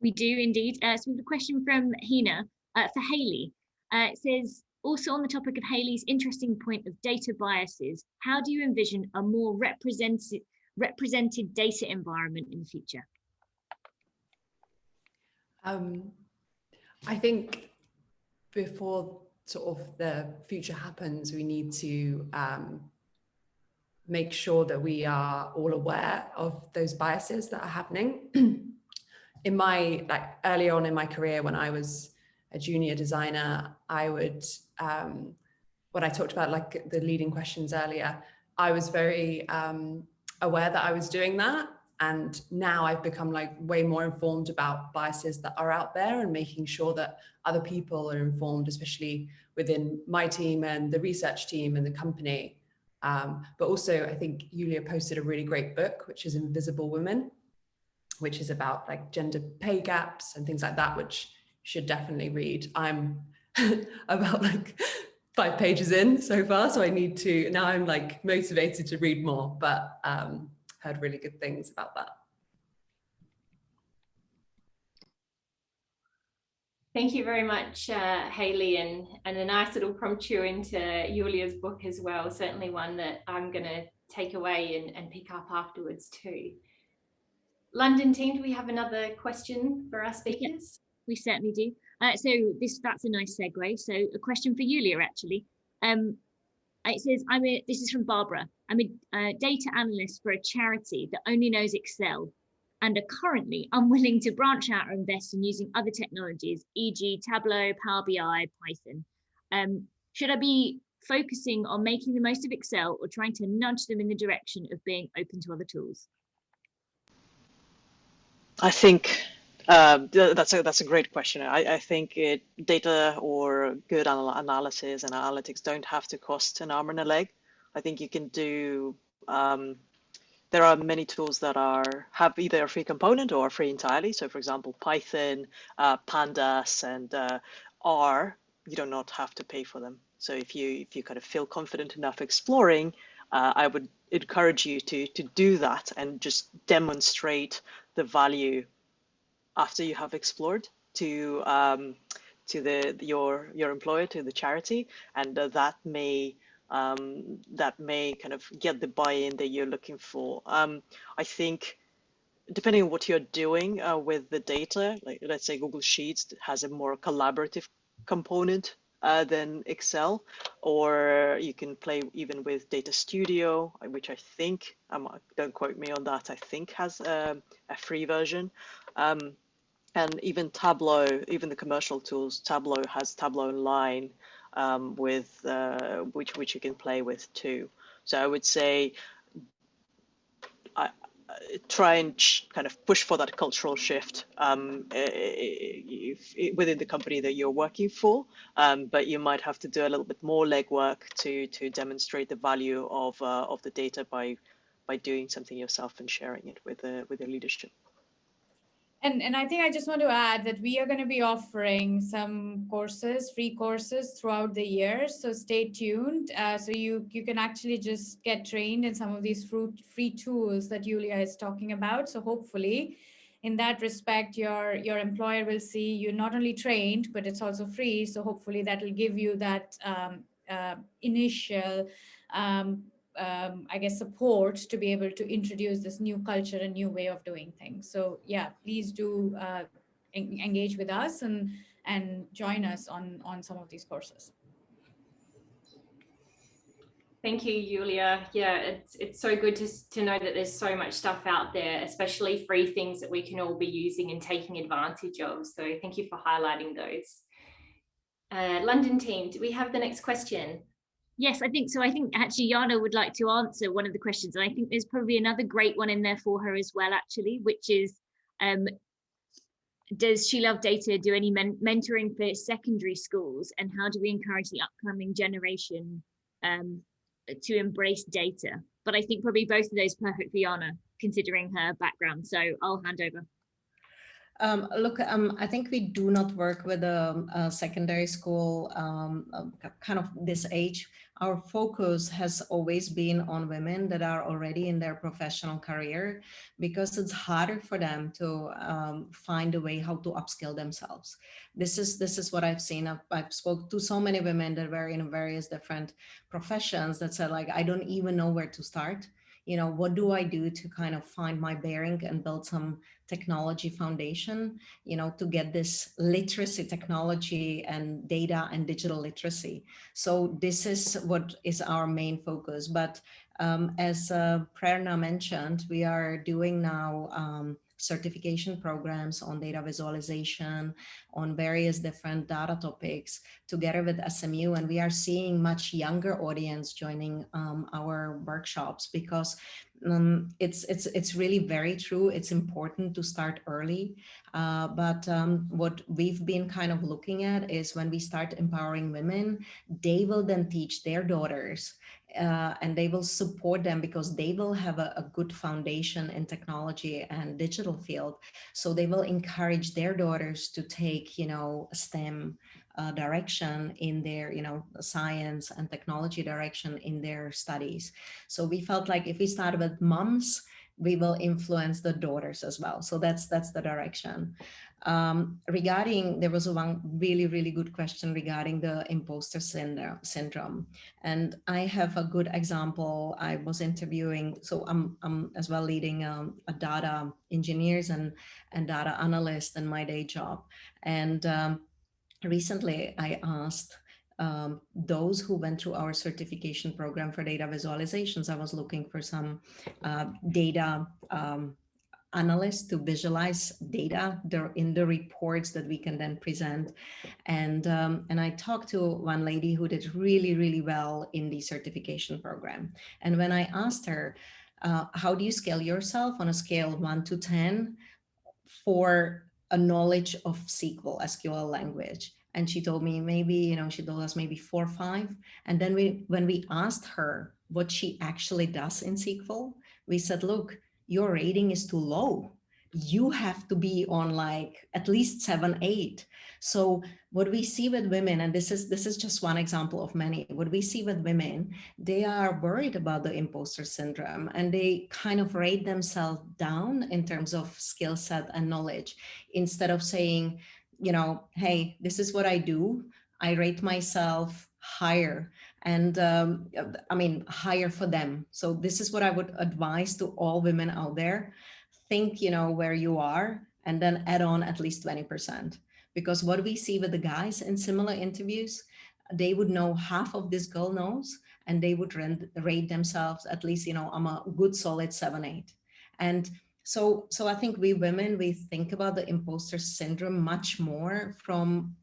We do indeed. So we have a question from Hina for Hayley. It says, also on the topic of Hayley's interesting point of data biases, how do you envision a more represented data environment in the future? I think before sort of the future happens, we need to make sure that we are all aware of those biases that are happening. In my, early on in my career, when I was a junior designer, I would, when I talked about the leading questions earlier, I was very aware that I was doing that. And now I've become way more informed about biases that are out there and making sure that other people are informed, especially within my team and the research team and the company. But also I think Yulia posted a really great book, which is Invisible Women, which is about gender pay gaps and things like that, which you should definitely read. I'm about 5 pages in so far, so I need to, now I'm motivated to read more, but heard really good things about that. Thank you very much, Hayley, and a nice little prompt you into Yulia's book as well. Certainly one that I'm going to take away and pick up afterwards too. London team, do we have another question for our speakers? Yes, we certainly do. So that's a nice segue. So a question for Yulia, actually. It says, this is from Barbara. I'm a data analyst for a charity that only knows Excel and are currently unwilling to branch out or invest in using other technologies, e.g. Tableau, Power BI, Python. Should I be focusing on making the most of Excel or trying to nudge them in the direction of being open to other tools? I think that's a great question. I think data or good analysis and analytics don't have to cost an arm and a leg. I think you can do. There are many tools that have either a free component or free entirely. So, for example, Python, Pandas, and R. You do not have to pay for them. So, if you kind of feel confident enough exploring, I would encourage you to do that and just demonstrate the value after you have explored to your employer, to the charity, and that may kind of get the buy-in that you're looking for. I think depending on what you're doing with the data, let's say Google Sheets has a more collaborative component than Excel, or you can play even with Data Studio, which I think, don't quote me on that, I think has a free version. And even Tableau, even the commercial tools, Tableau has Tableau Online with which you can play with too. So I would say try and kind of push for that cultural shift within the company that you're working for, but you might have to do a little bit more legwork to demonstrate the value of the data by doing something yourself and sharing it with the leadership. And I think I just want to add that we are going to be offering some courses, free courses throughout the year. So stay tuned. So you can actually just get trained in some of these free tools that Yulia is talking about. So hopefully in that respect, your employer will see you not only trained, but it's also free. So hopefully that will give you that initial I guess, support to be able to introduce this new culture and new way of doing things. So yeah, please do engage with us and join us on some of these courses. Thank you, Yulia. Yeah, it's so good to know that there's so much stuff out there, especially free things that we can all be using and taking advantage of. So thank you for highlighting those. London team, do we have the next question? Yes, I think so. I think actually Jana would like to answer one of the questions. And I think there's probably another great one in there for her as well, actually, which is, does She Love Data do any mentoring for secondary schools? And how do we encourage the upcoming generation to embrace data? But I think probably both of those perfect for Jana, considering her background. So I'll hand over. Look, I think we do not work with a secondary school kind of this age. Our focus has always been on women that are already in their professional career, because it's harder for them to find a way how to upskill themselves. This is what I've seen. I've spoke to so many women that were in various different professions that said, like, I don't even know where to start. You know, what do I do to kind of find my bearing and build some technology foundation, you know, to get this literacy, technology and data and digital literacy. So this is what is our main focus. But as Prerna mentioned, we are doing now certification programs on data visualization, on various different data topics together with SMU. And we are seeing much younger audience joining our workshops, because it's really very true. It's important to start early. But what we've been kind of looking at is when we start empowering women, they will then teach their daughters and they will support them, because they will have a good foundation in technology and digital field. So they will encourage their daughters to take, you know, STEM direction in their, you know, science and technology direction in their studies. So we felt like if we start with moms, we will influence the daughters as well. So that's the direction. Regarding, there was one really good question regarding the imposter syndrome. And I have a good example. I was interviewing, so I'm as well leading a data engineers and data analyst in my day job. And recently I asked those who went through our certification program for data visualizations. I was looking for some data analysts to visualize data in the reports that we can then present. And I talked to one lady who did really well in the certification program. And when I asked her, how do you scale yourself on a scale of 1 to 10 for a knowledge of SQL language? And she told me maybe, you know, she told us maybe 4 or 5. And then when we asked her what she actually does in SQL, we said, look, your rating is too low. You have to be on like at least 7, 8. So what we see with women, and this is just one example of many, what we see with women, they are worried about the imposter syndrome, and they kind of rate themselves down in terms of skill set and knowledge, instead of saying, you know, hey, this is what I do. I rate myself higher, and I mean, higher for them. So this is what I would advise to all women out there. Think, you know, where you are, and then add on at least 20%. Because what we see with the guys in similar interviews, they would know half of this girl knows, and they would rate themselves at least, you know, I'm a good solid 7, 8. And so I think we women, we think about the imposter syndrome much more from,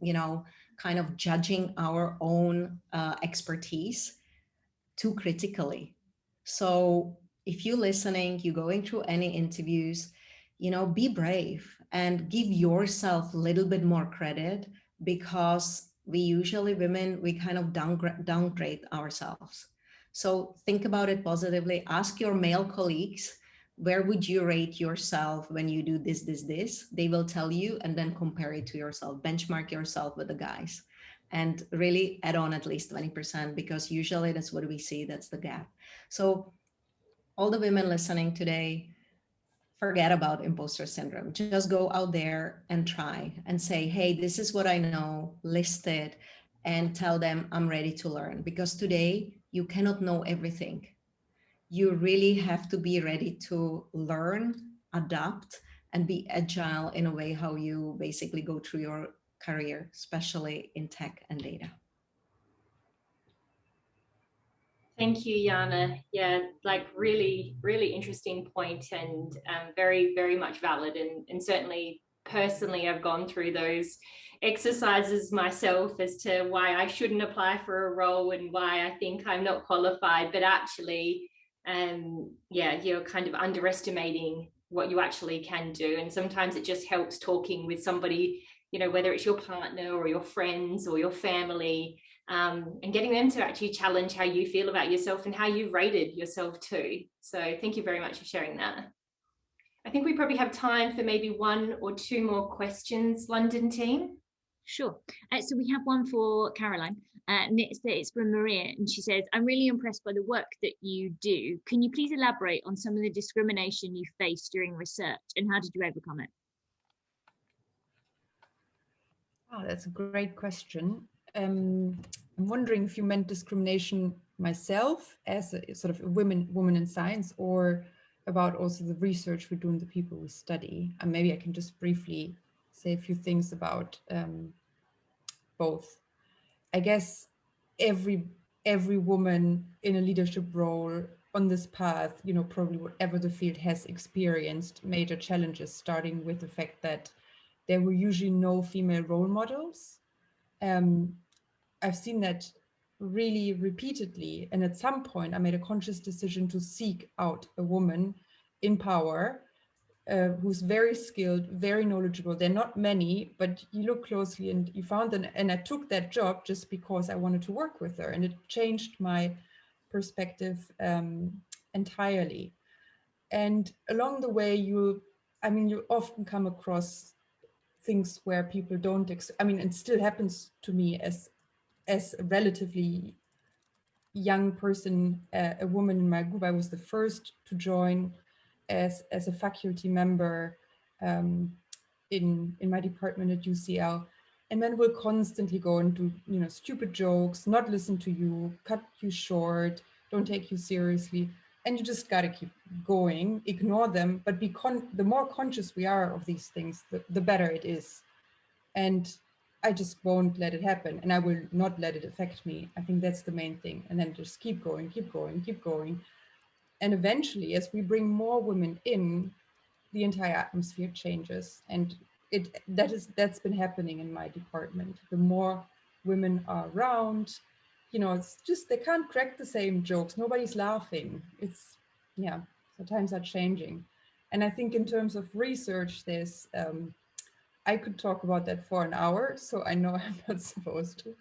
you know, kind of judging our own expertise too critically. So if you're listening, you're going through any interviews, you know, be brave and give yourself a little bit more credit, because we usually, women, we kind of downgrade ourselves. So think about it positively. Ask your male colleagues, where would you rate yourself when you do this? They will tell you, and then compare it to yourself, benchmark yourself with the guys, and really add on at least 20%, because usually that's what we see, that's the gap. So all the women listening today, forget about imposter syndrome. Just go out there and try and say, hey, this is what I know, list it, and tell them I'm ready to learn. Because today you cannot know everything. You really have to be ready to learn, adapt, and be agile in a way how you basically go through your career, especially in tech and data. Thank you, Jana. Yeah, like really, really interesting point, and very, very much valid. And certainly personally, I've gone through those exercises myself as to why I shouldn't apply for a role and why I think I'm not qualified. But actually, yeah, you're kind of underestimating what you actually can do. And sometimes it just helps talking with somebody, you know, whether it's your partner or your friends or your family, and getting them to actually challenge how you feel about yourself and how you've rated yourself too. So thank you very much for sharing that. I think we probably have time for maybe 1 or 2 more questions, London team. Sure. So we have one for Karoline, and it's from Maria, and she says, I'm really impressed by the work that you do. Can you please elaborate on some of the discrimination you faced during research and how did you overcome it? Oh, that's a great question. I'm wondering if you meant discrimination myself as a sort of a woman in science, or about also the research we do and the people we study. And maybe I can just briefly say a few things about both. I guess every woman in a leadership role on this path, you know, probably whatever the field has experienced major challenges, starting with the fact that there were usually no female role models. I've seen that really repeatedly. And at some point, I made a conscious decision to seek out a woman in power who's very skilled, very knowledgeable. They're not many, but you look closely and you found them. And I took that job just because I wanted to work with her. And it changed my perspective entirely. And along the way, you often come across things where people don't, it still happens to me as a relatively young person, a woman in my group. I was the first to join as a faculty member in my department at UCL. And then we'll constantly go and do, you know, stupid jokes, not listen to you, cut you short, don't take you seriously. And you just got to keep going, ignore them, but the more conscious we are of these things, the better it is. And I just won't let it happen, and I will not let it affect me. I think that's the main thing. And then just keep going, keep going, keep going. And eventually, as we bring more women in, the entire atmosphere changes. And that's been happening in my department. The more women are around, you know, it's just, they can't crack the same jokes. Nobody's laughing. It's, yeah, so times are changing. And I think in terms of research, there's, I could talk about that for an hour, so I know I'm not supposed to,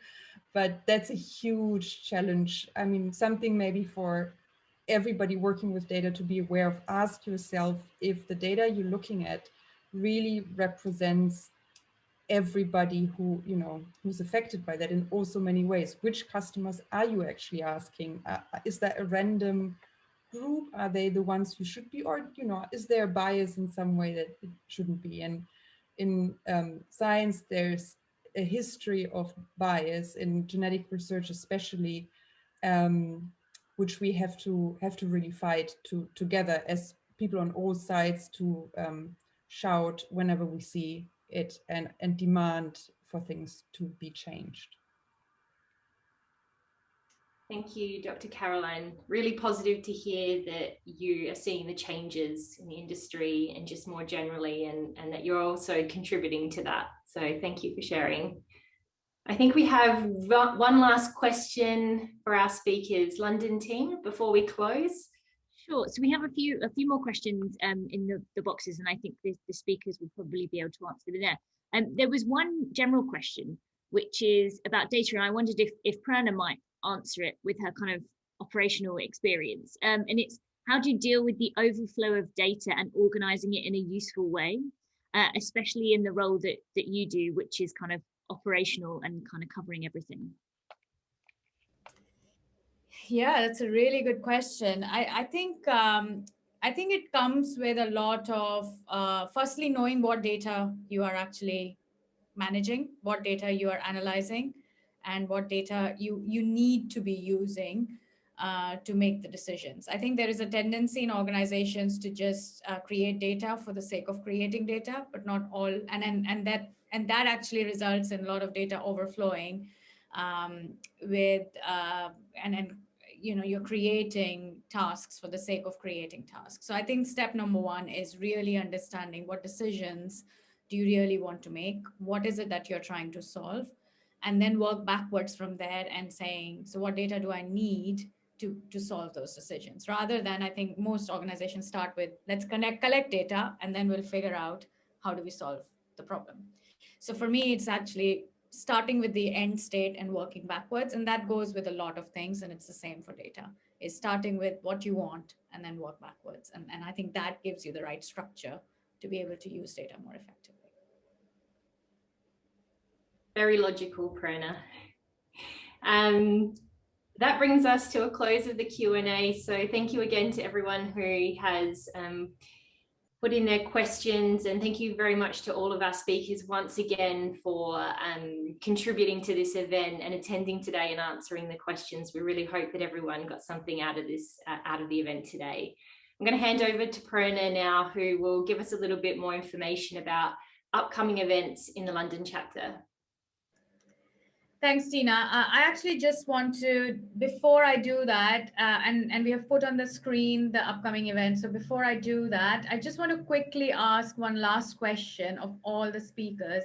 but that's a huge challenge. I mean, something maybe for everybody working with data to be aware of. Ask yourself if the data you're looking at really represents everybody who, you know, who's affected by that in also many ways. Which customers are you actually asking? Is that a random group? Are they the ones you should be? Or, you know, is there a bias in some way that it shouldn't be? And in science, there's a history of bias in genetic research, especially, which we have to really fight together as people on all sides to shout whenever we see it and demand for things to be changed. Thank you, Dr. Karoline. Really positive to hear that you are seeing the changes in the industry and just more generally, and that you're also contributing to that. So thank you for sharing. I think we have one last question for our speakers, London team, before we close. Sure. So we have a few more questions in the boxes, and I think the speakers will probably be able to answer them there. There was one general question, which is about data, and I wondered if Prerna might answer it with her kind of operational experience. And it's, how do you deal with the overflow of data and organizing it in a useful way, especially in the role that you do, which is kind of operational and kind of covering everything? Yeah, that's a really good question. I think it comes with a lot of firstly knowing what data you are actually managing, what data you are analyzing, and what data you need to be using to make the decisions. I think there is a tendency in organizations to just create data for the sake of creating data, but not all, and that actually results in a lot of data overflowing with you're creating tasks for the sake of creating tasks. So I think step number one is really understanding what decisions do you really want to make? What is it that you're trying to solve? And then work backwards from there and saying, so what data do I need to solve those decisions? Rather than, I think most organizations start with, let's collect data, and then we'll figure out how do we solve the problem. So for me, it's actually starting with the end state and working backwards. And that goes with a lot of things. And it's the same for data, is starting with what you want and then work backwards. And I think that gives you the right structure to be able to use data more effectively. Very logical, Prerna. That brings us to a close of the Q&A. So thank you again to everyone who has put in their questions, and thank you very much to all of our speakers once again for contributing to this event and attending today and answering the questions. We really hope that everyone got something out of this, out of the event today. I'm going to hand over to Prerna now, who will give us a little bit more information about upcoming events in the London chapter. Thanks, Tina. I actually just want to, before I do that, and we have put on the screen the upcoming event. So before I do that, I just want to quickly ask one last question of all the speakers.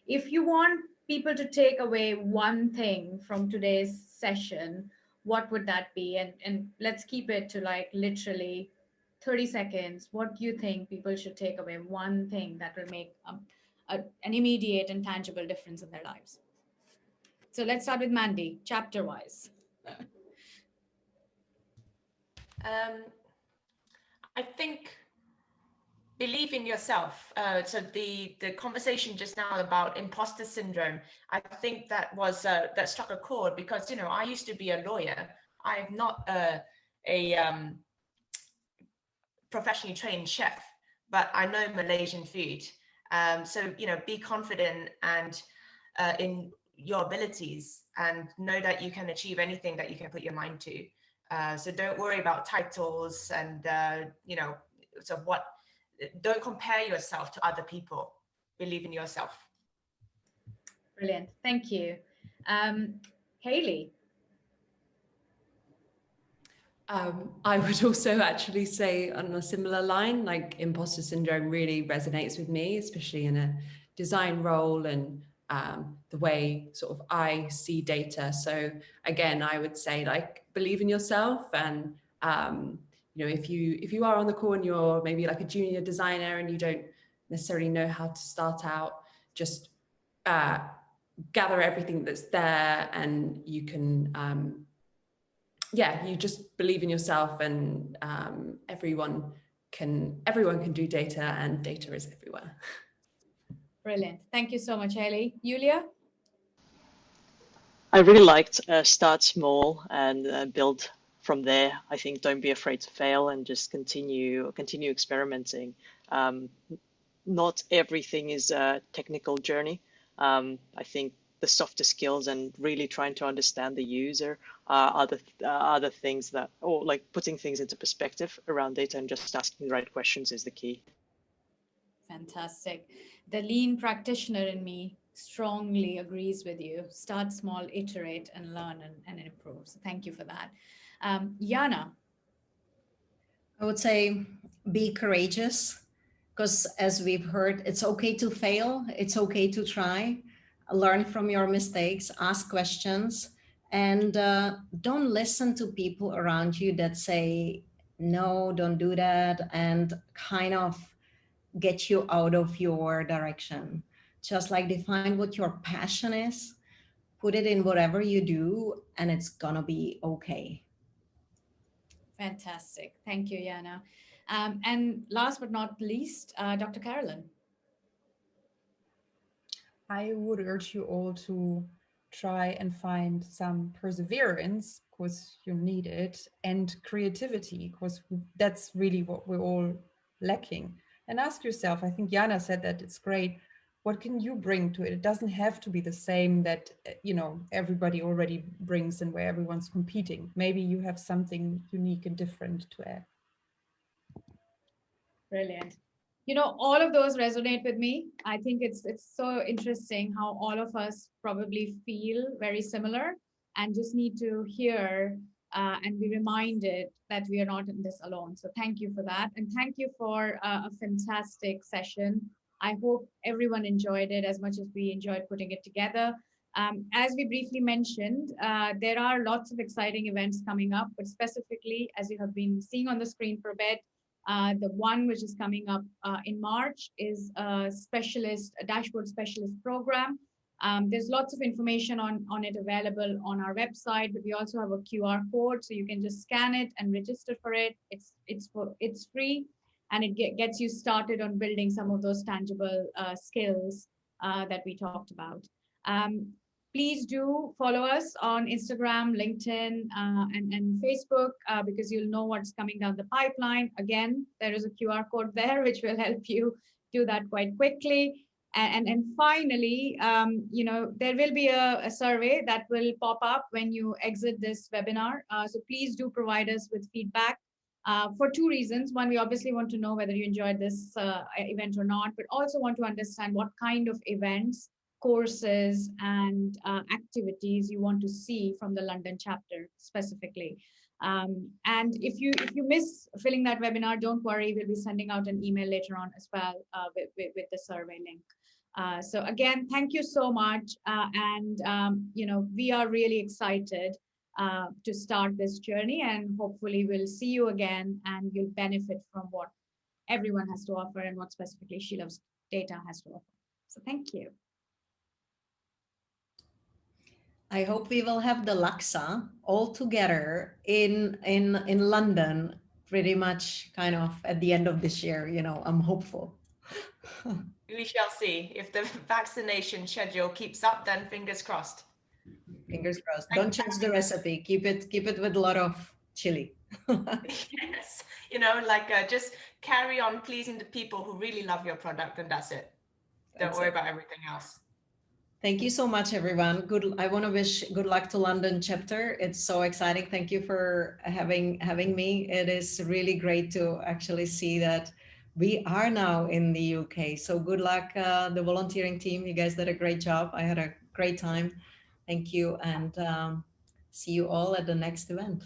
If you want people to take away one thing from today's session, what would that be? And let's keep it to like literally 30 seconds. What do you think people should take away? One thing that will make an immediate and tangible difference in their lives. So let's start with Mandy, chapter-wise. I think believe in yourself. So the conversation just now about imposter syndrome, I think that was that struck a chord, because I used to be a lawyer. I'm not a professionally trained chef, but I know Malaysian food. So be confident and in your abilities, and know that you can achieve anything that you can put your mind to. So don't worry about titles and don't compare yourself to other people. Believe in yourself. Brilliant, thank you. Hayley. I would also actually say on a similar line, like imposter syndrome really resonates with me, especially in a design role and the way sort of I see data. So again, I would say like believe in yourself, and if you are on the call and you're maybe like a junior designer and you don't necessarily know how to start out, just gather everything that's there, and you can you just believe in yourself, and everyone can do data, and data is everywhere. Brilliant. Thank you so much, Hayley. Yulia? I really liked start small and build from there. I think don't be afraid to fail and just continue experimenting. Not everything is a technical journey. I think the softer skills and really trying to understand the user are other things that, or like putting things into perspective around data and just asking the right questions is the key. Fantastic. The lean practitioner in me strongly agrees with you. Start small, iterate, and learn and improve. So thank you for that. Jana. I would say be courageous, because as we've heard, it's okay to fail. It's okay to try. Learn from your mistakes, ask questions, and don't listen to people around you that say, no, don't do that, and kind of get you out of your direction. Just like define what your passion is, put it in whatever you do, and it's gonna be okay. Fantastic. Thank you, Jana. And last but not least, Dr. Karoline. I would urge you all to try and find some perseverance, because you need it, and creativity, because that's really what we're all lacking. And ask yourself, I think Jana said that, it's great, what can you bring to it? It doesn't have to be the same that everybody already brings and where everyone's competing. Maybe you have something unique and different to add. Brilliant. All of those resonate with me. I think it's so interesting how all of us probably feel very similar and just need to hear and be reminded that we are not in this alone. So thank you for that. And thank you for a fantastic session. I hope everyone enjoyed it as much as we enjoyed putting it together. As we briefly mentioned, there are lots of exciting events coming up, but specifically, as you have been seeing on the screen for a bit, the one which is coming up in March is a dashboard specialist program. There's lots of information on it available on our website, but we also have a QR code, so you can just scan it and register for it. It's free, and it gets you started on building some of those tangible skills that we talked about. Please do follow us on Instagram, LinkedIn, and Facebook, because you'll know what's coming down the pipeline. Again, there is a QR code there, which will help you do that quite quickly. And finally, there will be a survey that will pop up when you exit this webinar. So please do provide us with feedback for two reasons. One, we obviously want to know whether you enjoyed this event or not, but also want to understand what kind of events, courses, and activities you want to see from the London chapter specifically. And if you miss filling that webinar, don't worry, we'll be sending out an email later on as well with the survey link. So again, thank you so much. We are really excited to start this journey, and hopefully we'll see you again and you'll benefit from what everyone has to offer and what specifically She Loves Data has to offer. So thank you. I hope we will have the Laksa all together in London pretty much kind of at the end of this year. I'm hopeful. We shall see. If the vaccination schedule keeps up, then fingers crossed. Fingers crossed. Don't change the recipe. Keep it with a lot of chili. Yes, just carry on pleasing the people who really love your product, and that's it. Don't worry about everything else. Thank you so much, everyone. I want to wish good luck to London chapter. It's so exciting. Thank you for having me. It is really great to actually see that we are now in the UK. So good luck, the volunteering team. You guys did a great job. I had a great time. Thank you, and see you all at the next event.